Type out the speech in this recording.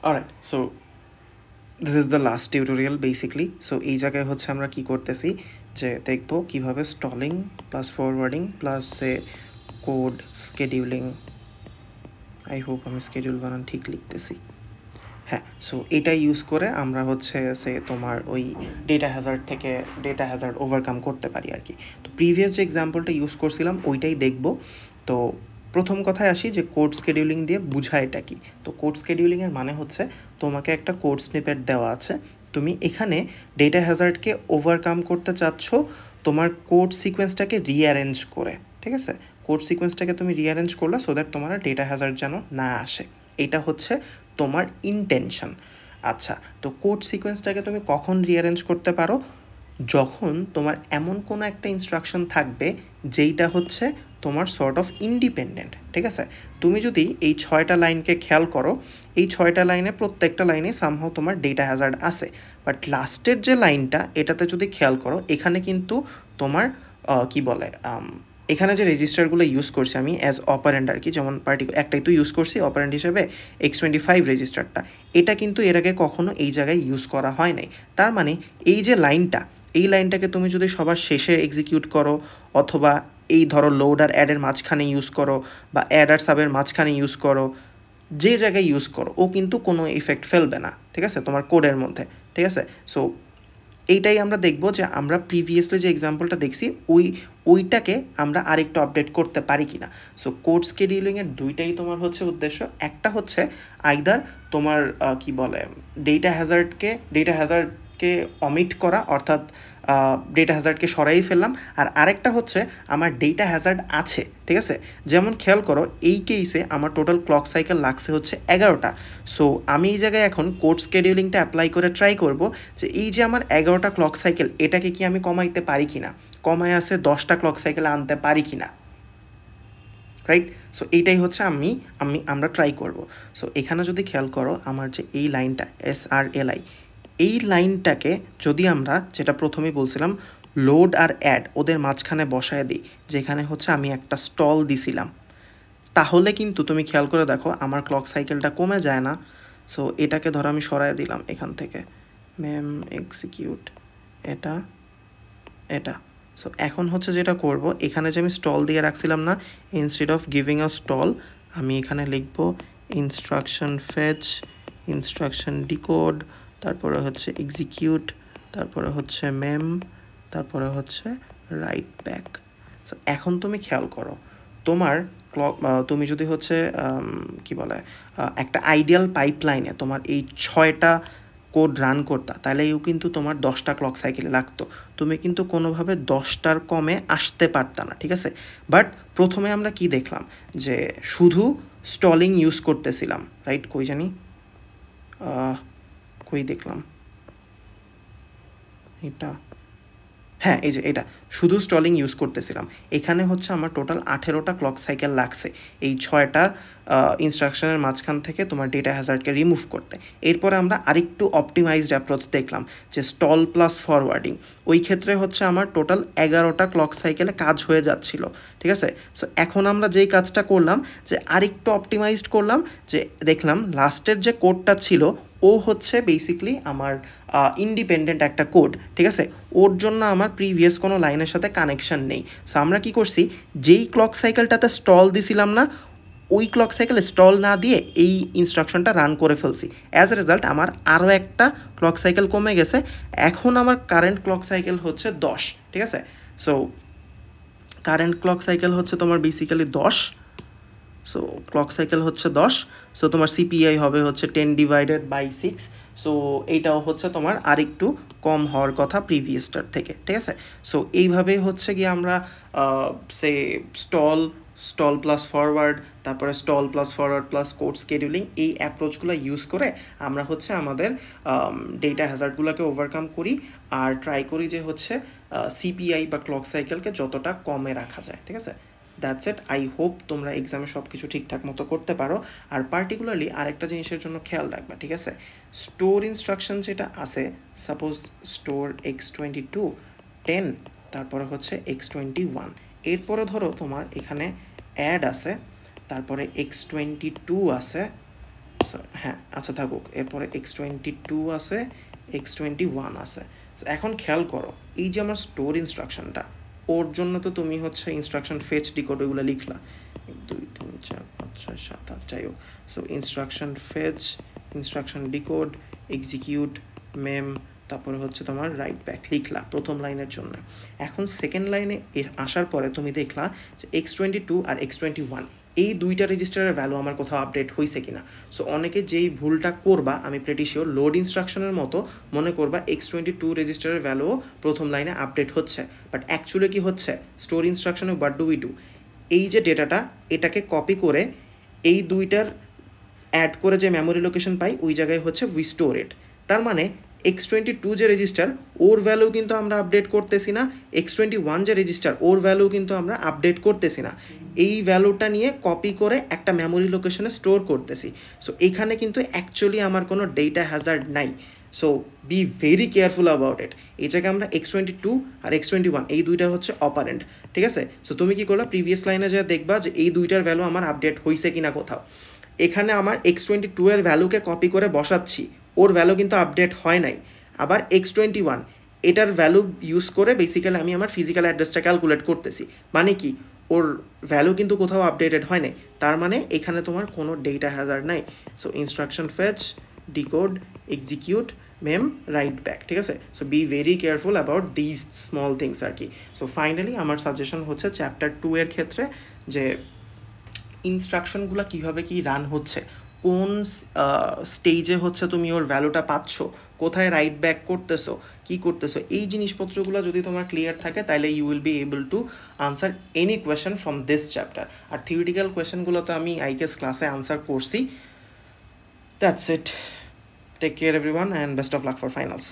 Alright, so this is the last tutorial basically. So এই জায়গায় হচ্ছে আমরা কি করতেছি যে দেখব কিভাবে স্টলিং প্লাস ফরওয়ার্ডিং প্লাস সে কোড স্কেডিউলিং, আই হোপ আমি স্কেডিউল বানান ঠিক লিখতেছি, হ্যাঁ। সো এটা ইউজ করে আমরা হচ্ছে সে তোমার ওই ডেটা হ্যাজার্ড থেকে ডেটা হ্যাজার্ড ওভারকাম করতে পারি আর কি। তো প্রিভিয়াস যে এক্সাম্পলটা ইউজ করছিলাম ওইটাই দেখব। তো প্রথম কথায় আসি যে কোড স্কেডিউলিং দিয়ে বুঝায় এটা কি। তো কোড স্কেডিউলিংয়ের মানে হচ্ছে তোমাকে একটা কোড স্নিপেট দেওয়া আছে, তুমি এখানে ডেটা হ্যাজার্ডকে ওভারকাম করতে চাচ্ছ তোমার কোড সিকোয়েন্সটাকে রিঅ্যারেঞ্জ করে, ঠিক আছে। কোড সিকোয়েন্সটাকে তুমি রিঅ্যারেঞ্জ করলে সো দ্যাট তোমার ডেটা হ্যাজার্ড যেন না আসে, এটা হচ্ছে তোমার ইন্টেনশন। আচ্ছা, তো কোড সিকোয়েন্সটাকে তুমি কখন রিঅ্যারেঞ্জ করতে পারো? যখন তোমার এমন কোনো একটা ইনস্ট্রাকশন থাকবে যেইটা হচ্ছে তোমার সর্ট অফ ইন্ডিপেন্ডেন্ট, ঠিক আছে। তুমি যদি এই 6টা লাইনকে খেয়াল করো, এই 6টা লাইনে প্রত্যেকটা লাইনে সামহাও তোমার ডেটা হ্যাজার্ড আছে, বাট লাস্টের যে লাইনটা এটাতে যদি খেয়াল করো এখানে কিন্তু তোমার কি বলে এখানে যে রেজিস্টারগুলো ইউজ করছি আমি অ্যাজ অপারেন্ড আর কি, যেমন একটাই তো ইউজ করছি অপারেন্ড হিসেবে X25 রেজিস্টারটা, এটা কিন্তু এর আগে কখনো এই জায়গায় ইউজ করা হয় নাই। তার মানে এই যে লাইনটা, এই লাইনটাকে তুমি যদি সবার শেষে এক্সিকিউট করো অথবা এই ধরো লোড আর অ্যাডের মাঝখানে ইউজ করো বা অ্যাড আর সাবের মাঝখানে ইউজ করো, যে জায়গায় ইউজ করো ও কিন্তু কোনো ইফেক্ট ফেলবে না, ঠিক আছে, তোমার কোডের মধ্যে, ঠিক আছে। সো এইটাই আমরা দেখব যে আমরা প্রিভিয়াসলি যে এক্সাম্পলটা দেখছি ওইটাকে আমরা আরেকটু আপডেট করতে পারি কি না। সো কোড স্কেডিউলিংয়ের দুইটাই তোমার হচ্ছে উদ্দেশ্য, একটা হচ্ছে আইদার তোমার কি বলে ডেটা হ্যাজার্ডকে অমিট করা, অর্থাৎ ডেটা হ্যাজার্ডকে সরাই ফেললাম, আর আরেকটা হচ্ছে আমার ডেটা হ্যাজার্ড আছে, ঠিক আছে। যেমন খেয়াল করো এই কেসে আমার টোটাল ক্লক সাইকেল লাগছে হচ্ছে 11টা। সো আমি এই জায়গায় এখন কোড স্কেডিউলিংটা অ্যাপ্লাই করে ট্রাই করব যে এই যে আমার 11টা ক্লক সাইকেল এটাকে কি আমি কমাইতে পারি কি না, কমায় আসে 10টা ক্লক সাইকেল আনতে পারি কি না, রাইট। সো এইটাই হচ্ছে আমরা ট্রাই করব। সো এখানে যদি খেয়াল করো আমার যে এই লাইনটা SRLI, এই লাইনটাকে যদি আমরা যেটা প্রথমেই বলছিলাম লোড আর অ্যাড ওদের মাঝখানে বসায় দিই, যেখানে হচ্ছে আমি একটা স্টল দিছিলাম, তাহলে কিন্তু তুমি খেয়াল করে দেখো আমার ক্লক সাইকেলটা কমে যায় না। সো এটাকে ধরো আমি সরাই দিলাম এখান থেকে, ম্যাম এক্সিকিউট এটা এটা। সো এখন হচ্ছে যেটা করব, এখানে যে আমি স্টল দিয়ে রাখছিলাম না, instead of giving a stall আমি এখানে লিখব ইনস্ট্রাকশন ফেচ, ইনস্ট্রাকশন ডিকোড, তারপরে হচ্ছে এক্সিকিউট, তারপরে হচ্ছে ম্যাম, তারপরে হচ্ছে রাইট ব্যাক। সো এখন তুমি খেয়াল করো তোমার তুমি যদি হচ্ছে কি বলে একটা আইডিয়াল পাইপলাইনে তোমার এই 6টা কোড রান করতা, তাহলে এও কিন্তু তোমার 10টা ক্লক সাইকেলে লাগতো, তুমি কিন্তু কোনোভাবে 10টার কমে আসতে পারতা না, ঠিক আছে। বাট প্রথমে আমরা কি দেখলাম যে শুধু স্টলিং ইউজ করতেছিলাম, রাইট। কই জানি কই দেখলাম এটা, হ্যাঁ এই যে এটা শুধু স্টলিং ইউজ করতেছিলাম, এখানে হচ্ছে আমার টোটাল 18টা ক্লক সাইকেল লাগছে এই 6টা ইনস্ট্রাকশনের মাঝখান থেকে তোমার ডেটা হ্যাজার্ডকে রিমুভ করতে। এরপরে আমরা আরেকটু অপটিমাইজড অ্যাপ্রোচ দেখলাম যে স্টল প্লাস ফরওয়ার্ডিং, ওই ক্ষেত্রে হচ্ছে আমার টোটাল 11টা ক্লক সাইকেলে কাজ হয়ে যাচ্ছিল, ঠিক আছে। সো এখন আমরা যেই কাজটা করলাম যে আরেকটু অপটিমাইজড করলাম, যে দেখলাম লাস্টের যে কোডটা ছিল ও হচ্ছে বেসিকলি আমার ইন্ডিপেন্ডেন্ট একটা কোড, ঠিক আছে, ওর জন্য আমার প্রিভিয়াস কোনো লাইনের সাথে কানেকশন নেই। সো আমরা কি করছি, যেই ক্লক সাইকেলটাতে স্টল দিছিলাম না ওই ক্লক সাইকেলে স্টল না দিয়ে এই ইনস্ট্রাকশনটা রান করে ফেলছি, অ্যাজ এ রেজাল্ট আমার আরও একটা ক্লক সাইকেল কমে গেছে, এখন আমার কারেন্ট ক্লক সাইকেল হচ্ছে 10, ঠিক আছে। সো কারেন্ট ক্লক সাইকেল হচ্ছে তোমার বেসিক্যালি 10, সো ক্লক সাইকেল হচ্ছে 10, সো তোমার সিপিআই হবে হচ্ছে 10/6। সো এইটাও হচ্ছে তোমার আরেকটু কম হওয়ার কথা প্রিভিয়াসটার থেকে, ঠিক আছে। সো এইভাবেই হচ্ছে গিয়ে আমরা সে স্টল প্লাস ফরওয়ার্ড, তারপরে stall plus forward plus code scheduling, এই অ্যাপ্রোচগুলো ইউজ করে আমরা হচ্ছে আমাদের ডেটা হ্যাজার্ডগুলোকে ওভারকাম করি আর ট্রাই করি যে হচ্ছে সিপিআই বা ক্লক সাইকেলকে যতটা কমে রাখা যায়, ঠিক আছে। That's it. আই হোপ তোমরা এক্সামে সব কিছু ঠিকঠাক মতো করতে পারো। আর পার্টিকুলারলি আরেকটা জিনিসের জন্য খেয়াল রাখবা, ঠিক আছে। স্টোর ইনস্ট্রাকশন যেটা আছে, সাপোজ স্টোর X22 10, তারপরে হচ্ছে X21, এরপরে ধরো তোমার এখানে অ্যাড আছে, তারপরে X22 আছে, হ্যাঁ আচ্ছা থাকুক, এরপরে x22 আছে, x21 আছে। সো এখন খেয়াল করো, এই যে আমার স্টোর ইনস্ট্রাকশনটা, ওর জন্য তো তুমি হচ্ছে ইনস্ট্রাকশন ফেচ ডিকোড ওইগুলো লিখলা 1 2 3 4 5 6 7 8, যাই হোক। So instruction fetch, instruction decode, execute, mem, তারপরে হচ্ছে তোমার রাইট ব্যাক লিখলা প্রথম লাইনের জন্য। এখন সেকেন্ড লাইনে আসার পরে তুমি দেখলা যে x22 আর x21 এই দুইটা রেজিস্টারের ভ্যালু আমার কোথাও আপডেট হয়েছে কিনা। সো অনেকে যেই ভুলটা করবা, আমি প্রেটি শিওর লোড ইনস্ট্রাকশনের মতো মনে করবা x22 রেজিস্টারের ভ্যালু প্রথম লাইনে আপডেট হচ্ছে, বাট অ্যাকচুয়ালি কি হচ্ছে, স্টোর ইনস্ট্রাকশনে হোয়াট ডু উই ডু, এই যে ডেটাটা এটাকে কপি করে এই দুইটার অ্যাড করে যে মেমোরি লোকেশন পাই ওই জায়গায় হচ্ছে উই স্টোর ইট। তার মানে x22 যে রেজিস্টার ওর ভ্যালু কিন্তু আমরা আপডেট করতেছি না, x21 যে রেজিস্টার ওর ভ্যালু কিন্তু আমরা আপডেট করতেছি না, এই ভ্যালুটা নিয়ে কপি করে একটা মেমোরি লোকেশনে স্টোর করতেছি। সো এখানে কিন্তু অ্যাকচুয়ালি আমার কোনো ডেটা হ্যাজার্ড নাই। So be very careful about it. এই জায়গায় আমরা x22 আর x21 এই দুইটা হচ্ছে অপারেন্ট, ঠিক আছে। সো তুমি কি করলা, প্রিভিয়াস লাইনে যা দেখবা যে এই দুইটার ভ্যালু আমার আপডেট হয়েছে কিনা কোথাও। এখানে আমার x22 এর ভ্যালুকে কপি করে বসাচ্ছি, ওর ভ্যালু কিন্তু আপডেট হয় নাই। আবার x21 এটার ভ্যালু ইউজ করে বেসিক্যালি আমি আমার ফিজিক্যাল অ্যাড্রেসটা ক্যালকুলেট করতেছি, মানে কি ওর ভ্যালু কিন্তু কোথাও আপডেটেড হয় নাই, তার মানে এখানে তোমার কোনো ডেটা হ্যাজার্ড নাই। So instruction fetch, decode, execute, mem, write back, ঠিক আছে। So be very careful about these small things আর কি। সো ফাইনালি আমার সাজেশন হচ্ছে চ্যাপ্টার 2 এর ক্ষেত্রে যে ইনস্ট্রাকশনগুলো কীভাবে কি রান হচ্ছে, কোন স্টেজে হচ্ছে তুমি ওর ভ্যালুটা পাচ্ছ, কোথায় রাইট ব্যাক করতেছো, কী করতেছো, এই জিনিসপত্রগুলো যদি তোমার ক্লিয়ার থাকে তাহলে you will be able to answer any question from this chapter. আর থিওরিটিক্যাল কোয়েশ্চেনগুলো তো আমি আইকেস ক্লাসে আনসার করছি। That's it, take care everyone and best of luck for finals.